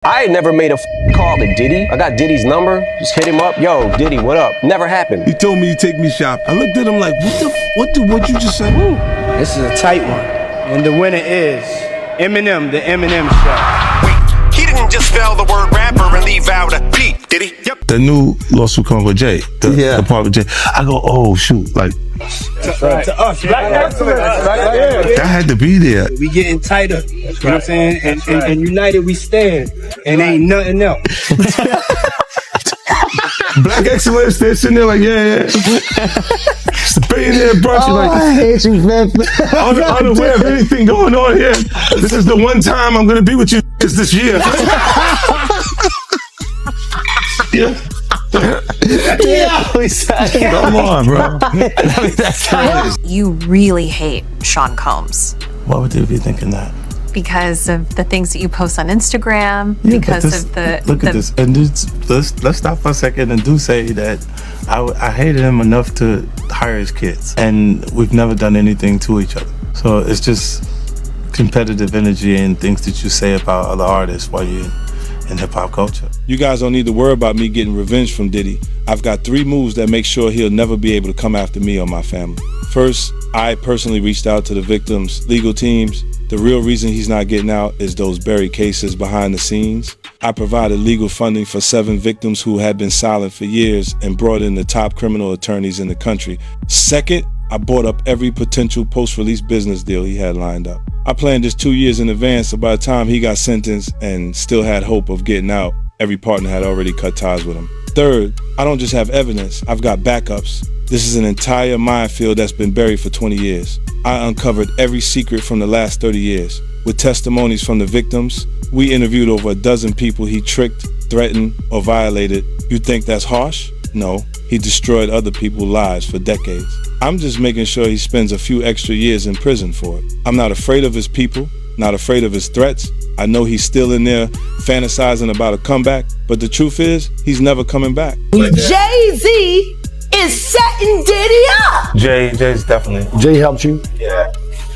I ain't never made a call to Diddy. I got Diddy's number. Just hit him up. Yo, Diddy, what up? Never happened. He told me to take me shopping. I looked at him like, what you just said? Ooh, this is a tight one. And the winner is Eminem, the Eminem Show. Wait, he didn't just spell the word rapper and leave out a P, did he? Yep. The new lawsuit coming with Jay. The part with Jay. I go, oh shoot, like Right. To us, right? that had to be there. We getting tighter, you know what I'm saying? And united we stand, and ain't nothing else. Black excellence, they're sitting there like, yeah. It's the billionaire brunch. Like, I hate you, man. unaware of anything going on here. This is the one time I'm gonna be with you this year. Yeah. Come on, bro. You really hate Sean Combs. Why would they be thinking that? Because of the things that you post on Instagram, Yeah, because of the... Look at this. And let's stop for a second and do say that I hated him enough to hire his kids. And we've never done anything to each other. So it's just competitive energy and things that you say about other artists while you're in hip-hop culture. You guys don't need to worry about me getting revenge from Diddy. I've got 3 moves that make sure he'll never be able to come after me or my family. First, I personally reached out to the victims' legal teams. The real reason he's not getting out is those buried cases behind the scenes. I provided legal funding for 7 victims who had been silent for years and brought in the top criminal attorneys in the country. Second, I bought up every potential post-release business deal he had lined up. I planned this 2 years in advance, so by the time he got sentenced and still had hope of getting out, every partner had already cut ties with him. Third, I don't just have evidence, I've got backups. This is an entire minefield that's been buried for 20 years. I uncovered every secret from the last 30 years. With testimonies from the victims, we interviewed over a dozen people he tricked, threatened, or violated. You think that's harsh? No, he destroyed other people's lives for decades. I'm just making sure he spends a few extra years in prison for it. I'm not afraid of his people, not afraid of his threats. I know he's still in there fantasizing about a comeback, but the truth is, he's never coming back. Jay-Z is setting Diddy up. Jay's definitely. Jay helped you? Yeah.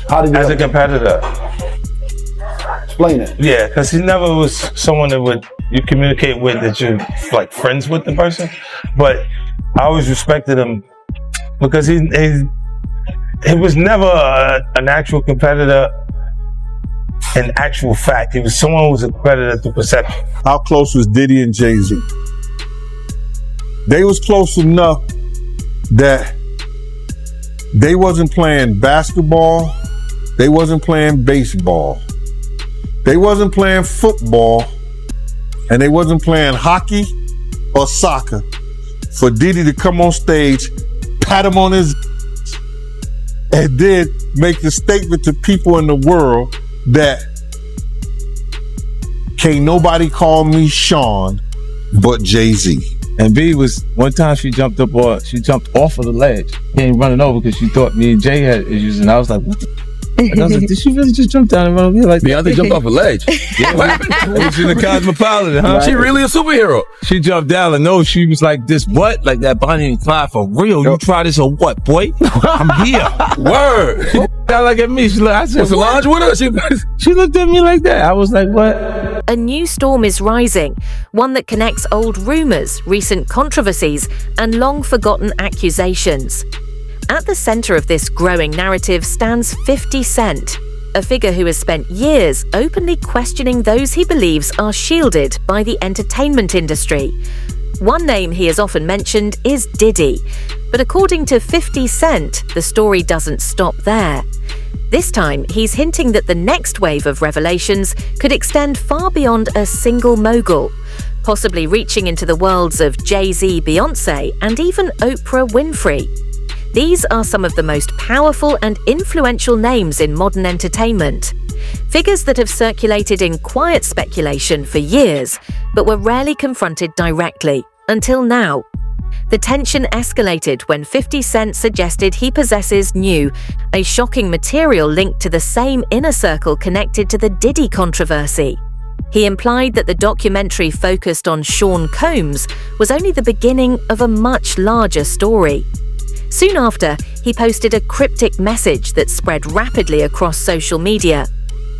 How did he As a help you? competitor. Explain it. Yeah, because he never was someone that you communicate with that you're like friends with the person. But I always respected him because he was never an actual competitor in actual fact. He was someone who was a competitor through perception. How close was Diddy and Jay-Z? They was close enough that they wasn't playing basketball, they wasn't playing baseball, they wasn't playing football, and they wasn't playing hockey or soccer for Diddy to come on stage, pat him on his and then make the statement to people in the world that can't nobody call me Sean but Jay-Z. And B was, one time she jumped off of the ledge. Came running over because she thought me and Jay had issues, and I was like, what the? And I was like, did she really just jump down and run over here like that? Beyonce jumped off a ledge. Yeah, what happened? It was in the Cosmopolitan, huh? She really a superhero. She jumped down and no, she was like, this what? Like that Bonnie and Clyde for real? You try this or what, boy? I'm here. Word. She down like at me. She looked, I said, Was Solange with her? She looked at me like that. I was like, what? A new storm is rising, one that connects old rumors, recent controversies, and long-forgotten accusations. At the center of this growing narrative stands 50 Cent, a figure who has spent years openly questioning those he believes are shielded by the entertainment industry. One name he has often mentioned is Diddy, but according to 50 Cent, the story doesn't stop there. This time, he's hinting that the next wave of revelations could extend far beyond a single mogul, possibly reaching into the worlds of Jay-Z, Beyonce, and even Oprah Winfrey. These are some of the most powerful and influential names in modern entertainment. Figures that have circulated in quiet speculation for years, but were rarely confronted directly, until now. The tension escalated when 50 Cent suggested he possesses new, a shocking material linked to the same inner circle connected to the Diddy controversy. He implied that the documentary focused on Sean Combs was only the beginning of a much larger story. Soon after, he posted a cryptic message that spread rapidly across social media.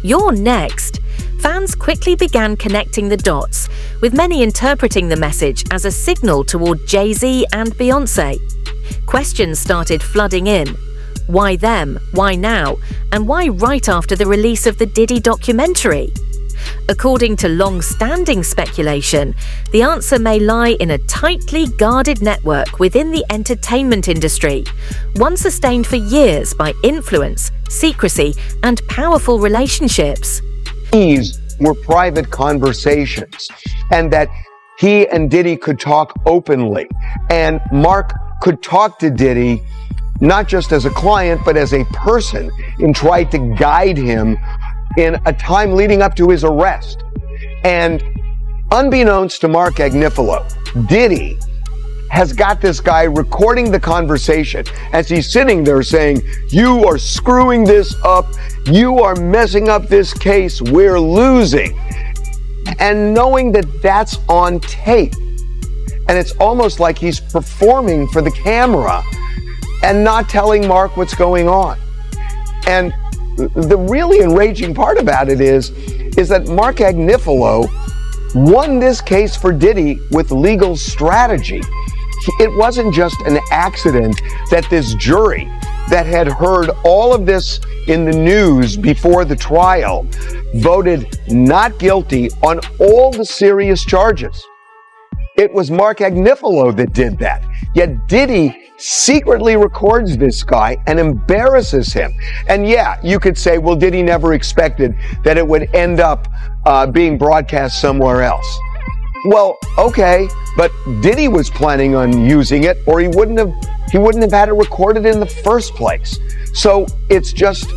"You're next." Fans quickly began connecting the dots, with many interpreting the message as a signal toward Jay-Z and Beyoncé. Questions started flooding in. Why them? Why now? And why right after the release of the Diddy documentary? According to long-standing speculation, the answer may lie in a tightly guarded network within the entertainment industry, one sustained for years by influence, secrecy, and powerful relationships. These were private conversations, and that he and Diddy could talk openly, and Mark could talk to Diddy not just as a client, but as a person, and tried to guide him in a time leading up to his arrest. And unbeknownst to Mark Agnifilo, Diddy has got this guy recording the conversation as he's sitting there saying, "You are screwing this up. You are messing up this case. We're losing." And knowing that that's on tape. And it's almost like he's performing for the camera and not telling Mark what's going on. And the really enraging part about it is that Mark Agnifilo won this case for Diddy with legal strategy. It wasn't just an accident that this jury that had heard all of this in the news before the trial voted not guilty on all the serious charges. It was Mark Agnifilo that did that. Yet Diddy secretly records this guy and embarrasses him. And yeah, you could say, well, Diddy never expected that it would end up being broadcast somewhere else. Well, okay, but Diddy was planning on using it, or he wouldn't have had it recorded in the first place. So it's just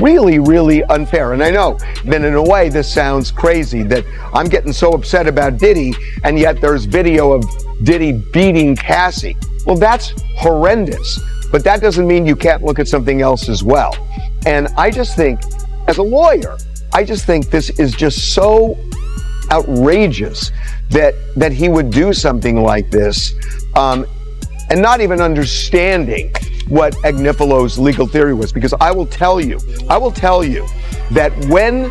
really, really unfair. And I know that in a way this sounds crazy, that I'm getting so upset about Diddy, and yet there's video of Diddy beating Cassie. Well, that's horrendous, but that doesn't mean you can't look at something else as well. And I just think, as a lawyer, I just think this is just so outrageous that he would do something like this, and not even understanding what Agnifilo's legal theory was. Because I will tell you that when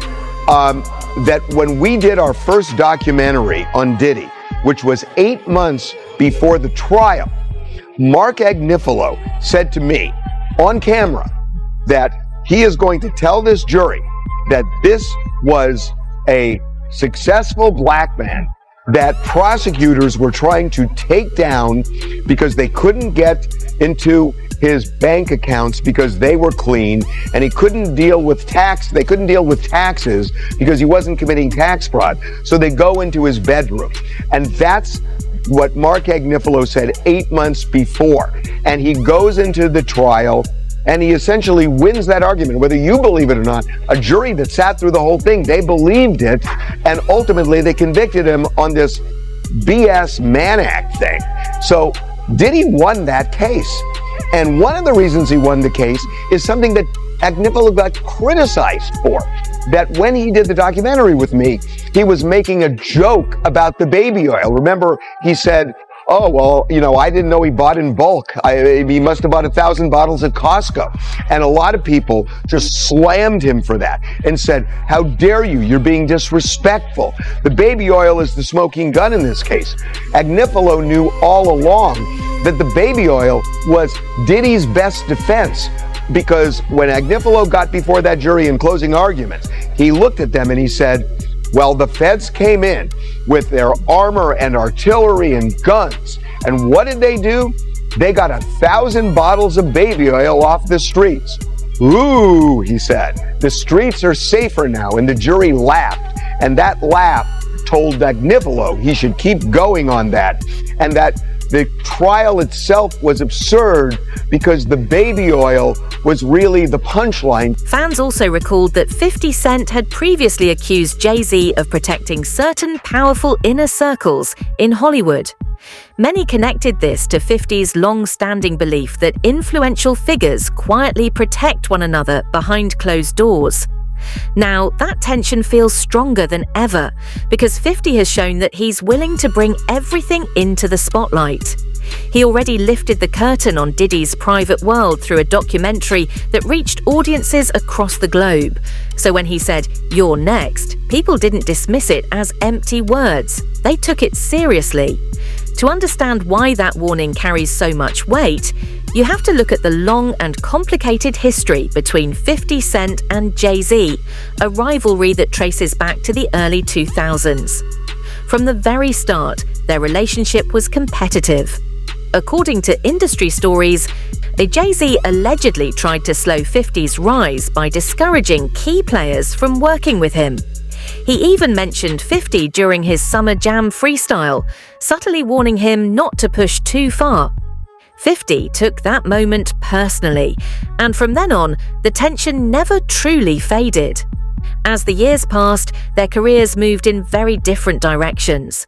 we did our first documentary on Diddy, which was 8 months before the trial, Mark Agnifilo said to me on camera that he is going to tell this jury that this was a successful black man that prosecutors were trying to take down because they couldn't get into his bank accounts because they were clean, and he couldn't deal with they couldn't deal with taxes because he wasn't committing tax fraud. So they go into his bedroom. And that's what Mark Agnifilo said 8 months before. And he goes into the trial and he essentially wins that argument. Whether you believe it or not, a jury that sat through the whole thing, they believed it, and ultimately they convicted him on this BS Mann Act thing. So Diddy won that case. And one of the reasons he won the case is something that Agnifilo got criticized for. That when he did the documentary with me, he was making a joke about the baby oil. Remember, he said, "Oh, well, I didn't know he bought in bulk. He must have bought 1,000 bottles at Costco." And a lot of people just slammed him for that and said, "How dare you? You're being disrespectful." The baby oil is the smoking gun in this case. Agnifilo knew all along that the baby oil was Diddy's best defense, because when Agnifilo got before that jury in closing arguments, he looked at them and he said, well, the feds came in with their armor and artillery and guns. And what did they do? They got 1,000 bottles of baby oil off the streets. Ooh, he said, the streets are safer now. And the jury laughed. And that laugh told Agnifilo he should keep going on that. And that the trial itself was absurd because the baby oil was really the punchline. Fans also recalled that 50 Cent had previously accused Jay-Z of protecting certain powerful inner circles in Hollywood. Many connected this to 50's long-standing belief that influential figures quietly protect one another behind closed doors. Now, that tension feels stronger than ever because 50 has shown that he's willing to bring everything into the spotlight. He already lifted the curtain on Diddy's private world through a documentary that reached audiences across the globe. So when he said, "You're next," people didn't dismiss it as empty words. They took it seriously. To understand why that warning carries so much weight, you have to look at the long and complicated history between 50 Cent and Jay-Z, a rivalry that traces back to the early 2000s. From the very start, their relationship was competitive. According to industry stories, Jay-Z allegedly tried to slow 50's rise by discouraging key players from working with him. He even mentioned 50 during his Summer Jam freestyle, subtly warning him not to push too far. 50 took that moment personally, and from then on, the tension never truly faded. As the years passed, their careers moved in very different directions.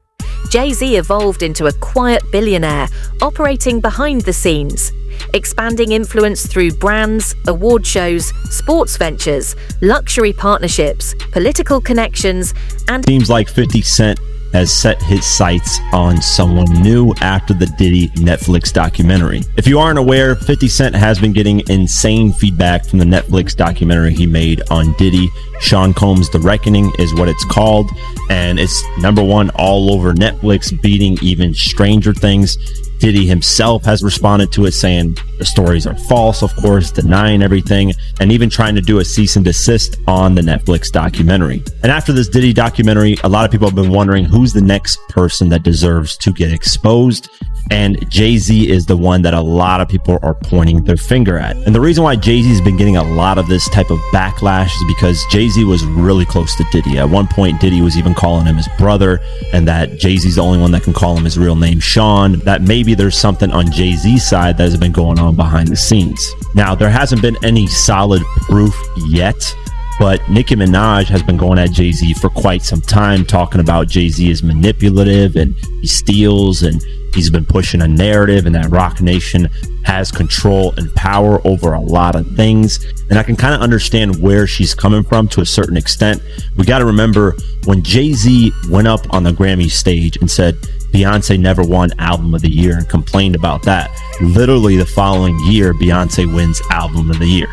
Jay-Z evolved into a quiet billionaire, operating behind the scenes, expanding influence through brands, award shows, sports ventures, luxury partnerships, political connections, and seems like 50 Cent has set his sights on someone new after the Diddy Netflix documentary. If you aren't aware, 50 Cent has been getting insane feedback from the Netflix documentary he made on Diddy. Sean Combs' The Reckoning is what it's called, and it's #1 all over Netflix, beating even Stranger Things. Diddy himself has responded to it, saying the stories are false, of course, denying everything, and even trying to do a cease and desist on the Netflix documentary. And after this Diddy documentary, a lot of people have been wondering who's the next person that deserves to get exposed. And Jay-Z is the one that a lot of people are pointing their finger at. And the reason why Jay-Z has been getting a lot of this type of backlash is because Jay-Z was really close to Diddy. At one point, Diddy was even calling him his brother, and that Jay-Z's the only one that can call him his real name, Sean. That maybe there's something on Jay-Z's side that has been going on behind the scenes. Now, there hasn't been any solid proof yet, but Nicki Minaj has been going at Jay-Z for quite some time, talking about Jay-Z is manipulative and he steals, and he's been pushing a narrative, and that Roc Nation has control and power over a lot of things. And I can kind of understand where she's coming from to a certain extent. We got to remember when Jay-Z went up on the Grammy stage and said Beyonce never won Album of the Year and complained about that, literally the following year, Beyonce wins Album of the Year,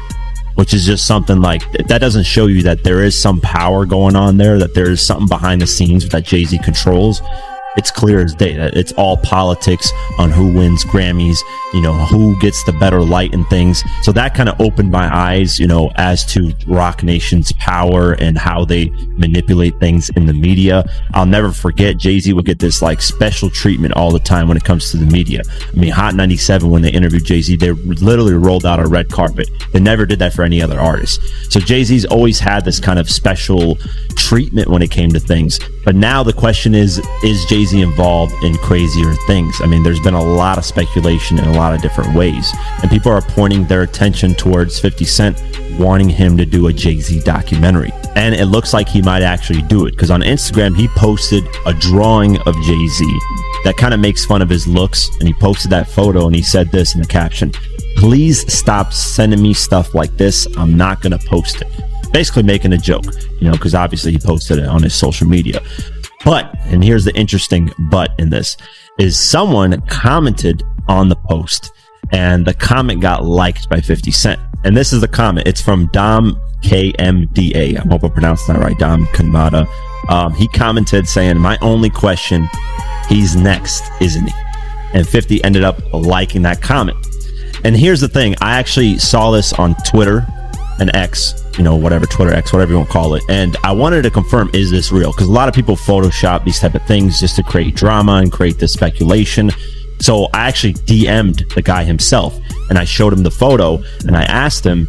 which is just something like that doesn't show you that there is some power going on there, that there is something behind the scenes that Jay-Z controls. It's clear as day that it's all politics on who wins Grammys, who gets the better light and things. So that kind of opened my eyes, as to Roc Nation's power and how they manipulate things in the media. I'll never forget Jay-Z would get this like special treatment all the time when it comes to the media. I mean, Hot 97, when they interviewed Jay-Z, they literally rolled out a red carpet. They never did that for any other artist. So Jay-Z's always had this kind of special treatment when it came to things. But now the question is Jay-Z involved in crazier things? I mean, there's been a lot of speculation in a lot of different ways, and people are pointing their attention towards 50 Cent wanting him to do a Jay-Z documentary. And it looks like he might actually do it, because on Instagram he posted a drawing of Jay-Z that kind of makes fun of his looks, and he posted that photo and he said this in the caption: "Please stop sending me stuff like this. I'm not gonna post it." Basically making a joke, because obviously he posted it on his social media. But, and here's the interesting but in this, is someone commented on the post, and the comment got liked by 50 Cent. And this is the comment. It's from Dom KMDA. I hope I pronounced that right, Dom Kanmada. He commented saying, "My only question, he's next, isn't he?" And 50 ended up liking that comment. And here's the thing. I actually saw this on Twitter and X, Twitter X, whatever you want to call it. And I wanted to confirm, is this real? Because a lot of people Photoshop these type of things just to create drama and create this speculation. So I actually DM'd the guy himself, and I showed him the photo, and I asked him,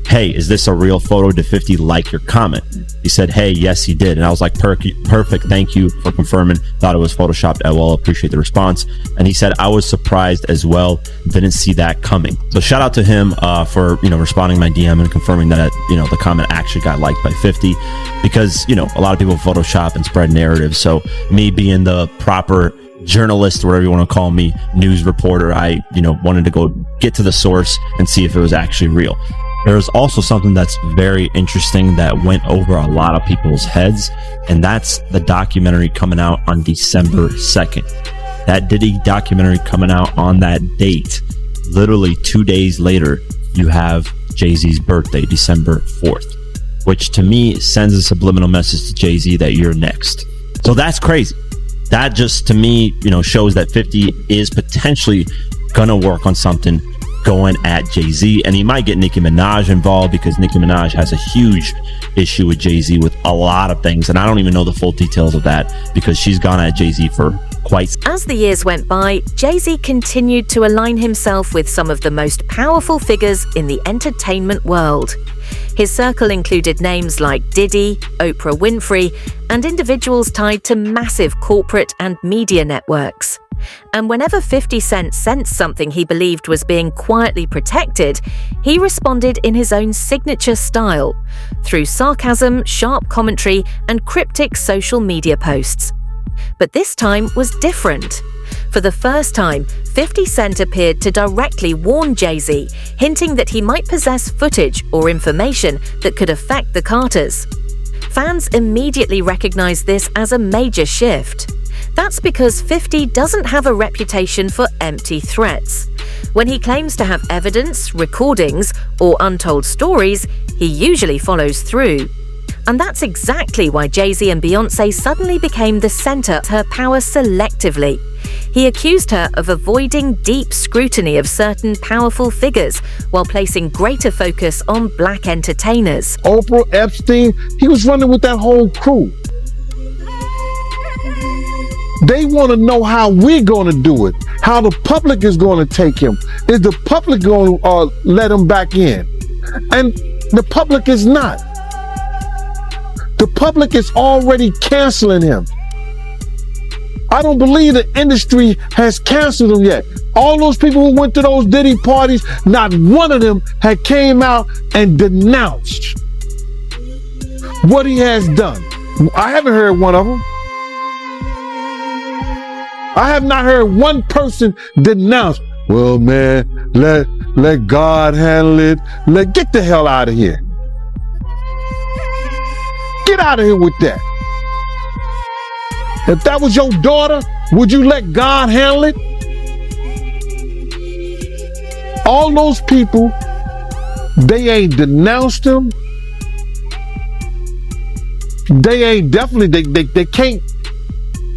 "Hey, is this a real photo? Did 50 like your comment?" He said, "Hey, yes, he did." And I was like, perfect, thank you for confirming. Thought it was Photoshopped. I will appreciate the response. And he said, "I was surprised as well. Didn't see that coming." So shout out to him for responding to my DM and confirming that the comment actually got liked by 50, because a lot of people Photoshop and spread narratives. So me being the proper journalist, or whatever you want to call me, news reporter, I wanted to go get to the source and see if it was actually real. There's also something that's very interesting that went over a lot of people's heads, and that's the documentary coming out on December 2nd. That Diddy documentary coming out on that date. Literally 2 days later, you have Jay-Z's birthday, December 4th, which to me sends a subliminal message to Jay-Z that you're next. So that's crazy. That just, to me, shows that 50 is potentially gonna work on something going at Jay-Z, and he might get Nicki Minaj involved because Nicki Minaj has a huge issue with Jay-Z with a lot of things, and I don't even know the full details of that because she's gone at Jay-Z for quite. As the years went by, Jay-Z continued to align himself with some of the most powerful figures in the entertainment world. His circle included names like Diddy, Oprah Winfrey, and individuals tied to massive corporate and media networks. And whenever 50 Cent sensed something he believed was being quietly protected, he responded in his own signature style, through sarcasm, sharp commentary, and cryptic social media posts. But this time was different. For the first time, 50 Cent appeared to directly warn Jay-Z, hinting that he might possess footage or information that could affect the Carters. Fans immediately recognized this as a major shift. That's because 50 doesn't have a reputation for empty threats. When he claims to have evidence, recordings, or untold stories, he usually follows through. And that's exactly why Jay-Z and Beyoncé suddenly became the center of her power selectively. He accused her of avoiding deep scrutiny of certain powerful figures while placing greater focus on black entertainers. Oprah, Epstein, he was running with that whole crew. They want to know how we're going to do it, how the public is going to take him. Is the public going to let him back in? And the public is not. The public is already canceling him. I don't believe the industry has canceled him yet. All those people who went to those Diddy parties, not one of them had came out and denounced what he has done. I haven't heard one of them. I have not heard one person denounce, well, man, let God handle it. Get the hell out of here. Get out of here with that. If that was your daughter, would you let God handle it? All those people, they ain't denounced him. They ain't definitely,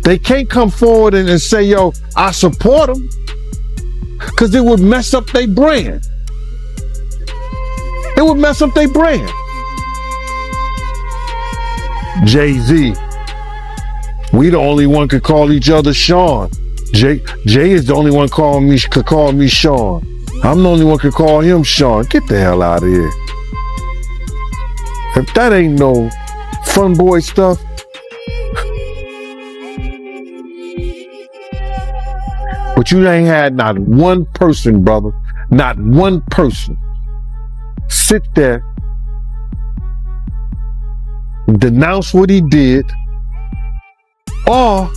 they can't come forward and say, yo, I support them, because it would mess up their brand. It would mess up their brand. Jay-Z, we the only one could call each other Sean. Jay is the only one could call me Sean. I'm the only one could call him Sean. Get the hell out of here. If that ain't no fun boy stuff, but you ain't had not one person, brother, not one person sit there, denounce what he did, or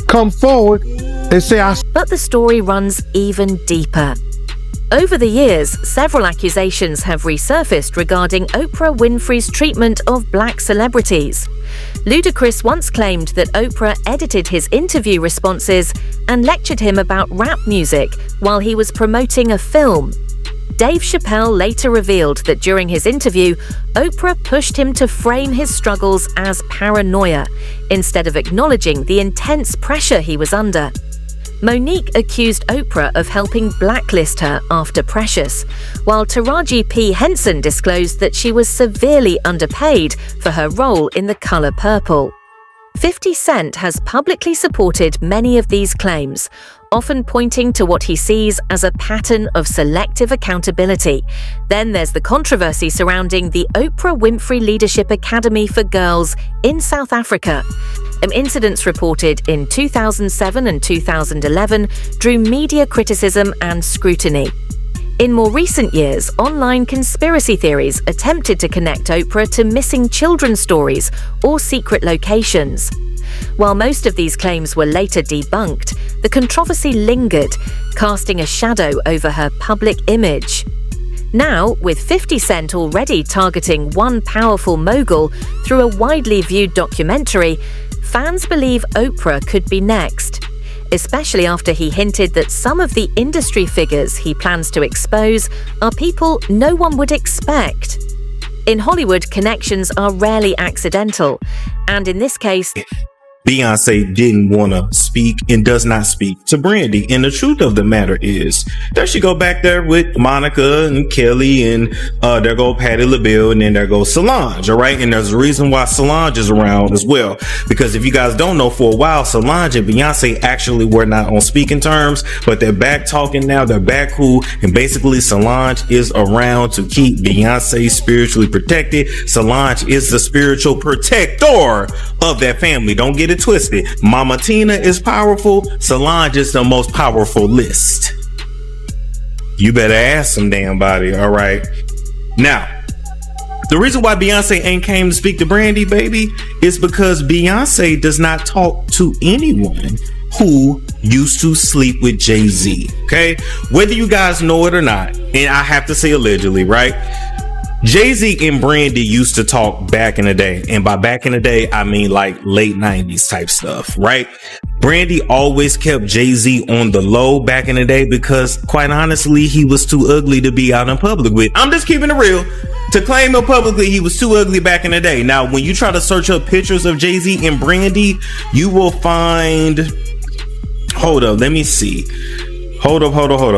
come forward and say, But the story runs even deeper. Over the years, several accusations have resurfaced regarding Oprah Winfrey's treatment of black celebrities. Ludacris once claimed that Oprah edited his interview responses and lectured him about rap music while he was promoting a film. Dave Chappelle later revealed that during his interview, Oprah pushed him to frame his struggles as paranoia, instead of acknowledging the intense pressure he was under. Monique accused Oprah of helping blacklist her after Precious, while Taraji P. Henson disclosed that she was severely underpaid for her role in The Color Purple. 50 Cent has publicly supported many of these claims, often pointing to what he sees as a pattern of selective accountability. Then there's the controversy surrounding the Oprah Winfrey Leadership Academy for Girls in South Africa. Incidents reported in 2007 and 2011 drew media criticism and scrutiny. In more recent years, online conspiracy theories attempted to connect Oprah to missing children stories or secret locations. While most of these claims were later debunked, the controversy lingered, casting a shadow over her public image. Now, with 50 Cent already targeting one powerful mogul through a widely viewed documentary, fans believe Oprah could be next, especially after he hinted that some of the industry figures he plans to expose are people no one would expect. In Hollywood, connections are rarely accidental, and in this case, Beyonce didn't want to speak and does not speak to Brandy. And the truth of the matter is, there she go back there with Monica and Kelly, and there go Patti LaBelle, and then there goes Solange, all right? And there's a reason why Solange is around as well. Because if you guys don't know, for a while, Solange and Beyonce actually were not on speaking terms, but they're back talking now, they're back cool, and basically Solange is around to keep Beyonce spiritually protected. Solange is the spiritual protector of that family. Don't get it twisted. Mama Tina is powerful. Solange is the most powerful list. You better ask some damn body. All right. Now, the reason why Beyonce ain't came to speak to Brandy, baby, is because Beyonce does not talk to anyone who used to sleep with Jay-Z. Okay. Whether you guys know it or not, and I have to say allegedly, right? Jay-Z and Brandy used to talk back in the day. And by back in the day, I mean like late 90s type stuff, right? Brandy always kept Jay-Z on the low back in the day because, quite honestly, he was too ugly to be out in public with. I'm just keeping it real. To claim him publicly, he was too ugly back in the day. Now, when you try to search up pictures of Jay-Z and Brandy, you will find... Hold up, let me see. Hold up.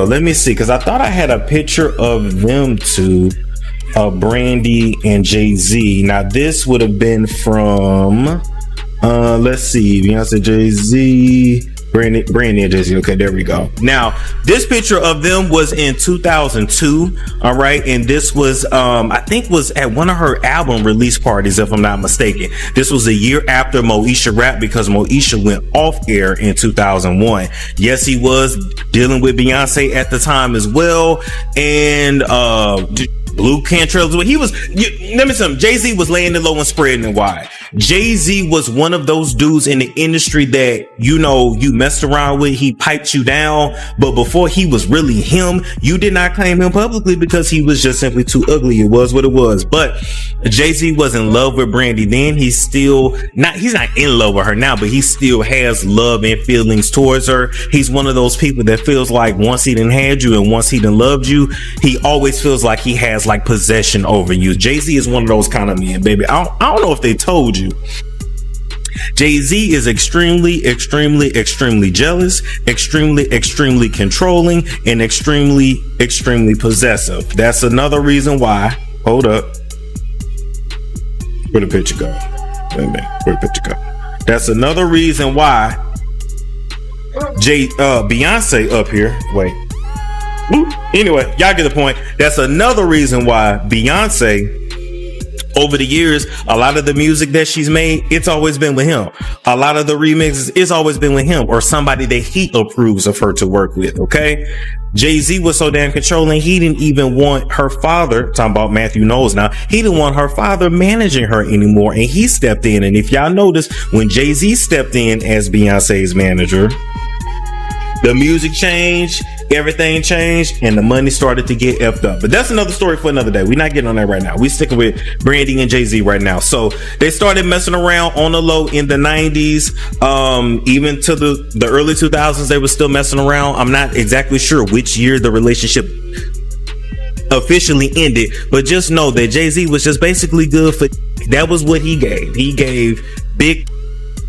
Let me see, because I thought I had a picture of them two. Brandy and Jay-Z. Now this would have been from let's see, Beyonce, Jay-Z, Brandy and Jay-Z. Okay, there we go. Now this picture of them was in 2002. All right, and this was I think was at one of her album release parties, if I'm not mistaken. This was a year after Moesha rap, because Moesha went off air in 2001. Yes, he was dealing with Beyonce at the time as well, and Blue Cantrell. He was, let me tell you, Jay-Z was laying it low and spreading it wide. Jay-Z was one of those dudes in the industry that, you know, you messed around with, he piped you down, but before he was really him, you did not claim him publicly because he was just simply too ugly. It was what it was. But Jay-Z was in love with Brandy then. He's not in love with her now, but he still has love and feelings towards her. He's one of those people that feels like once he done had you and once he done loved you, he always feels like he has like possession over you. Jay-Z is one of those kind of men, baby. I don't know if they told you. Jay-Z is extremely jealous, extremely controlling, and extremely possessive. That's another reason why. Hold up. Where'd the picture go? Wait a minute. Where'd the picture go? That's another reason why Beyonce up here. Wait. Anyway, y'all get the point. That's another reason why Beyonce, over the years, a lot of the music that she's made, it's always been with him. A lot of the remixes, it's always been with him or somebody that he approves of her to work with, okay? Jay-Z was so damn controlling, he didn't even want her father, talking about Matthew Knowles now, he didn't want her father managing her anymore, and he stepped in. And if y'all notice, when Jay-Z stepped in as Beyonce's manager, the music changed, everything changed, and the money started to get effed up. But that's another story for another day. We're not getting on that right now. We sticking with Brandy and Jay-Z right now. So they started messing around on the low in the 90s. Even to the early 2000s, they were still messing around. I'm not exactly sure which year the relationship officially ended, but just know that Jay-Z was just basically good for, that was what he gave. He gave big,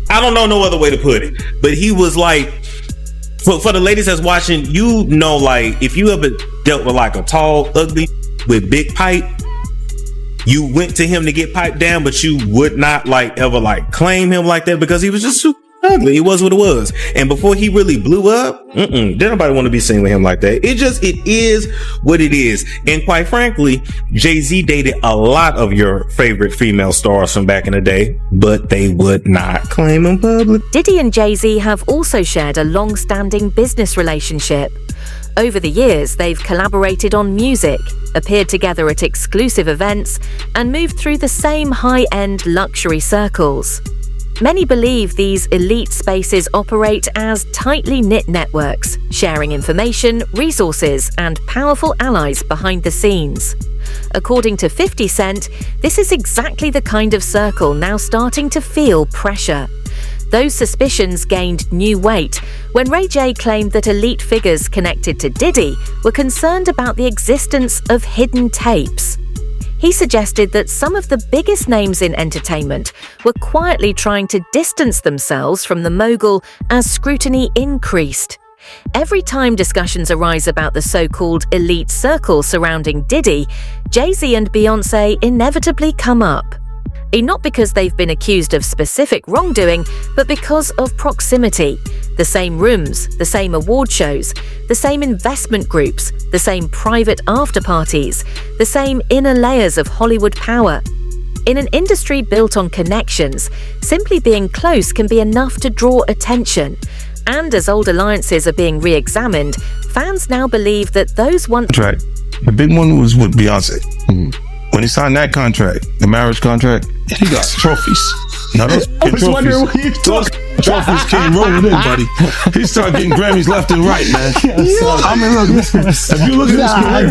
I don't know no other way to put it, but he was like, for the ladies that's watching, you know, like if you ever dealt with like a tall, ugly with big pipe, you went to him to get piped down, but you would not like ever like claim him like that because he was just super ugly. It was what it was. And before he really blew up, didn't nobody want to be seen with him like that. It is what it is. And quite frankly, Jay-Z dated a lot of your favorite female stars from back in the day, but they would not claim him public. Diddy and Jay-Z have also shared a long-standing business relationship. Over the years, they've collaborated on music, appeared together at exclusive events, and moved through the same high-end luxury circles. Many believe these elite spaces operate as tightly knit networks, sharing information, resources, and powerful allies behind the scenes. According to 50 Cent, this is exactly the kind of circle now starting to feel pressure. Those suspicions gained new weight when Ray J claimed that elite figures connected to Diddy were concerned about the existence of hidden tapes. He suggested that some of the biggest names in entertainment were quietly trying to distance themselves from the mogul as scrutiny increased. Every time discussions arise about the so-called elite circle surrounding Diddy, Jay-Z and Beyoncé inevitably come up. Not because they've been accused of specific wrongdoing, but because of proximity. The same rooms, the same award shows, the same investment groups, the same private after-parties, the same inner layers of Hollywood power. In an industry built on connections, simply being close can be enough to draw attention. And as old alliances are being re-examined, fans now believe that those once... Contract. The big one was with Beyonce. When he signed that contract, the marriage contract, he got trophies. Now those trophies came rolling in, buddy. He started getting Grammys left and right, man. I mean, look, if you look at his career,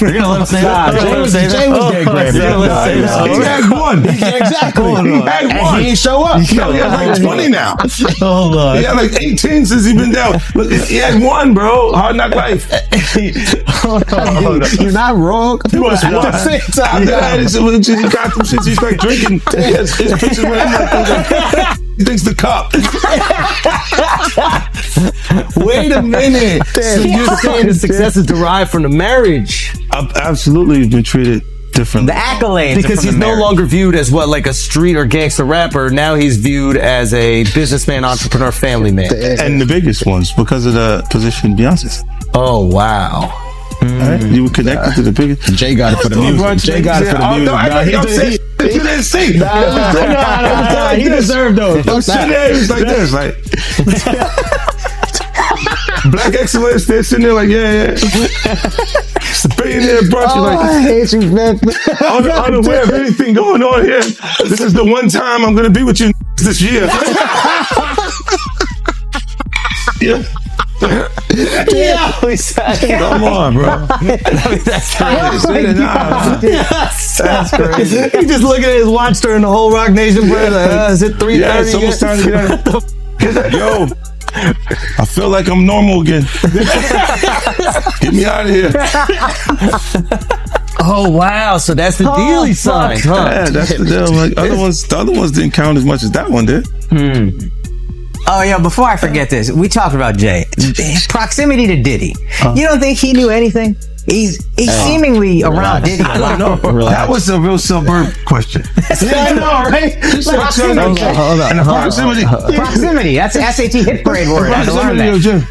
You're gonna let him say that? Jay was getting Grammys. He had one. Exactly. He had one. And he ain't show up. He has like 20 now. Hold on. He had like 18 since he been down. Look, he had one, bro. Hard Knock Life. Hold on. You're not wrong. You must watch. At the same time, he got them shits. He's like drinking. His pictures with him. He thinks the cup. Wait a minute. So you're saying the success is derived from the marriage? I've absolutely been treated differently. The accolades. Because he's no longer viewed as what, like a street or gangster rapper. Now he's viewed as a businessman, entrepreneur, family man. And the biggest ones because of the position Beyonce's. Oh, wow. Right? You were connected to the biggest. Jay got it for the music. Jay got it for the music. You didn't see. He deserved those. I'm sitting there, it's like this, like Black excellence. They're sitting there like, yeah. It's a billionaire brunch. Oh, Like, I hate you, man. unaware of anything going on here. This is the one time I'm gonna be with you this year. Yeah. Yeah, Come on, bro. That's crazy. That's crazy. He just looking at his watch during the whole Rock Nation prayer. Like, is it 3:30? Yeah, it's almost time to get out. Yo, I feel like I'm normal again. Get me out of here. Oh wow! So that's the deal he signed, huh? Yeah, that's the deal. Like the other ones didn't count as much as that one did. Oh, yeah, before I forget this, we talked about Jay. Proximity to Diddy. You don't think he knew anything? He's seemingly around Diddy. I don't know. That was a real suburb question. Yeah, I know, right? Proximity. Hold on. Proximity. Proximity. That's the SAT hit parade word. I had to learn that.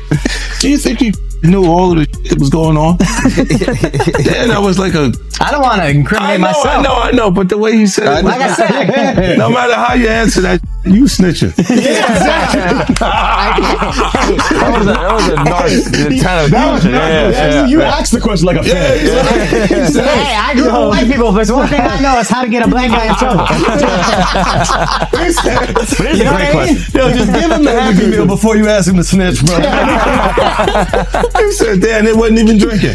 Do you think you knew all of the shit that was going on? Yeah, that was like a... I don't want to incriminate myself. I know, but the way you said it, like I said, no matter how you answer that, you snitching. Yeah, exactly. That was a nice kind of Yeah. You asked the question like a fan. Hey, I grew up with white people, but one thing I know is how to get a black guy in trouble. But it's a great question. Yo, just give him the Happy Meal before you ask him to snitch, bro. He said, damn, they wasn't even drinking.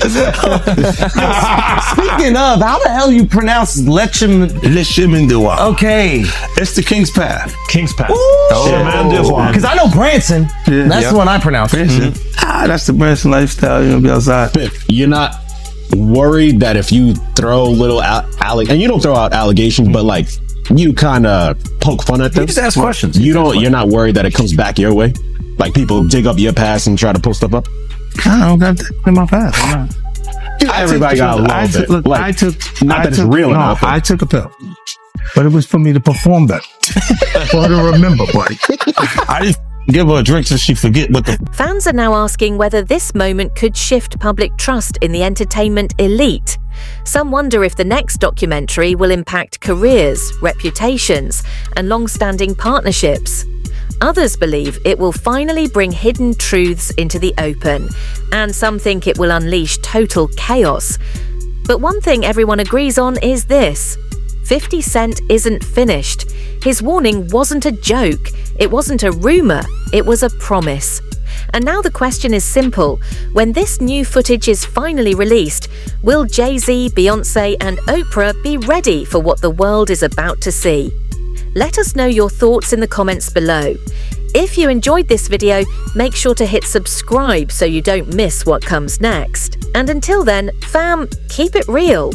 Speaking of, how the hell you pronounce Lechimindewa. Okay. It's the King's Path. King's Path. Oh. Because I know Branson. Yeah. That's the one I pronounce. That's the Branson lifestyle. You're going to be outside. You're not worried that if you throw little and you don't throw out allegations, but like you kind of poke fun at them. You just ask questions. You're not worried that it comes back your way? Like people dig up your past and try to pull stuff up? I don't got that in my past. Everybody got a little bit. Look, like, I took I took a pill, but it was for me to perform better. For to remember, buddy. I didn't give her a drink so she forget what the... Fans are now asking whether this moment could shift public trust in the entertainment elite. Some wonder if the next documentary will impact careers, reputations, and long-standing partnerships. Others believe it will finally bring hidden truths into the open, and some think it will unleash total chaos. But one thing everyone agrees on is this: 50 Cent isn't finished. His warning wasn't a joke, it wasn't a rumor, it was a promise. And now the question is simple. When this new footage is finally released, will Jay-Z, Beyoncé and Oprah be ready for what the world is about to see? Let us know your thoughts in the comments below. If you enjoyed this video, make sure to hit subscribe so you don't miss what comes next. And until then, fam, keep it real.